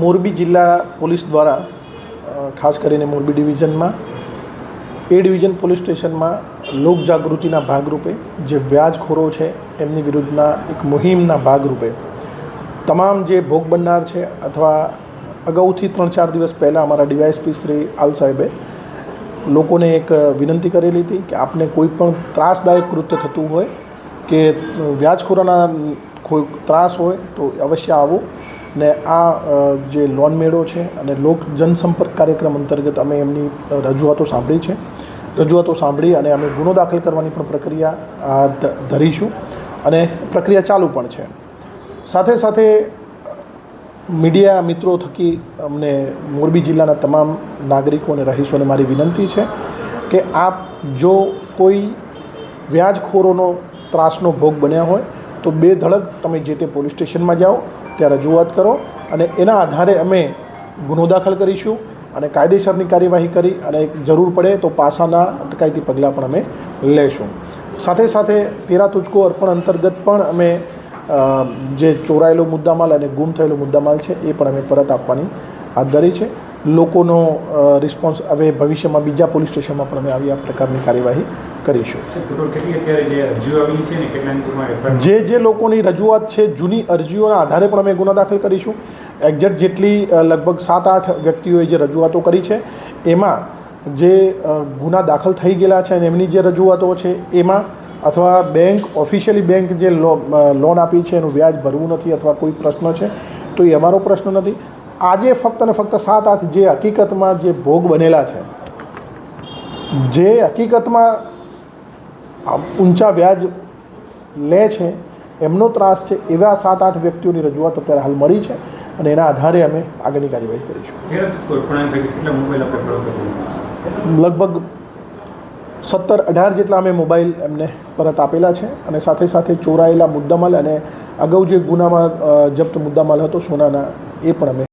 મોરબી જિલ્લા પોલીસ દ્વારા ખાસ કરીને મોરબી ડિવિઝનમાં એ ડિવિઝન પોલીસ સ્ટેશનમાં લોકજાગૃતિના ભાગરૂપે જે વ્યાજખોરો છે એમની વિરુદ્ધના એક મુહિમના ભાગરૂપે તમામ જે ભોગ બનનાર છે અથવા અગાઉથી 3-4 દિવસ પહેલાં અમારા ડીવાયએસપી શ્રી આલ સાહેબે લોકોને એક વિનંતી કરેલી હતી કે આપને કોઈ પણ ત્રાસદાયક કૃત્ય થતું હોય કે વ્યાજખોરોના કોઈ ત્રાસ હોય તો અવશ્ય આવો ને આ જે લોન મેળો છે અને લોક જનસંપર્ક કાર્યક્રમ અંતર્ગત અમે એમની રજૂઆતો સાંભળી અને અમે ગુનો દાખલ કરવાની પણ પ્રક્રિયા ધરીશું અને પ્રક્રિયા ચાલુ પણ છે. સાથે સાથે મીડિયા મિત્રો થકી અમને મોરબી જિલ્લાના તમામ નાગરિકો અને રહીશોને મારી વિનંતી છે કે આપ જો કોઈ વ્યાજખોરોનો ત્રાસનો ભોગ બન્યા હોય તો બેધડક તમે જે તે પોલીસ સ્ટેશનમાં જાઓ, ત્યાં રજૂઆત કરો અને એના આધારે અમે ગુનો દાખલ કરીશું અને કાયદેસરની કાર્યવાહી કરી અને જરૂર પડે તો પાસાના અટકાયતી પગલાં પણ અમે લેશું. સાથે સાથે તેરા તુજકો અર્પણ અંતર્ગત પણ અમે જે ચોરાયેલો મુદ્દામાલ અને ગુમ થયેલો મુદ્દામાલ છે એ પણ અમે પરત આપવાની હાથ ધરી છે. લોકોનો રિસ્પોન્સ હવે ભવિષ્યમાં બીજા પોલીસ સ્ટેશનમાં પણ અમે આવી આ પ્રકારની કાર્યવાહી કરીશું. જે લોકોની રજૂઆત છે જૂની અરજીઓના આધારે પણ અમે ગુનો દાખલ કરીશું. એક્ઝેક્ટ જેટલી લગભગ 7-8 વ્યક્તિઓએ જે રજૂઆતો કરી છે એમાં જે ગુના દાખલ થઈ ગયેલા છે અને એમની જે રજૂઆતો છે એમાં અથવા બેંક ઓફિશિયલી બેંક જે લોન આપી છે એનું વ્યાજ ભરવું નથી અથવા કોઈ પ્રશ્ન છે તો એ અમારો પ્રશ્ન નથી. આજે ફક્ત અને ફક્ત 7-8 જે હકીકતમાં જે ભોગ બનેલા છે, જે હકીકતમાં ઊંચા વ્યાજ લે છે, એમનો ત્રાસ છે, એવા 7-8 વ્યક્તિઓની રજૂઆત અત્યારે હાલ મળી છે અને એના આધારે અમે આગળની કાર્યવાહી કરીશું. લગભગ 17-18 જેટલા અમે મોબાઈલ એમને પરત આપેલા છે અને સાથે સાથે ચોરાયેલા મુદ્દામાલ અને અગાઉ જે ગુનામાં જપ્ત મુદ્દામાલ હતો સોનાના એ પણ અમે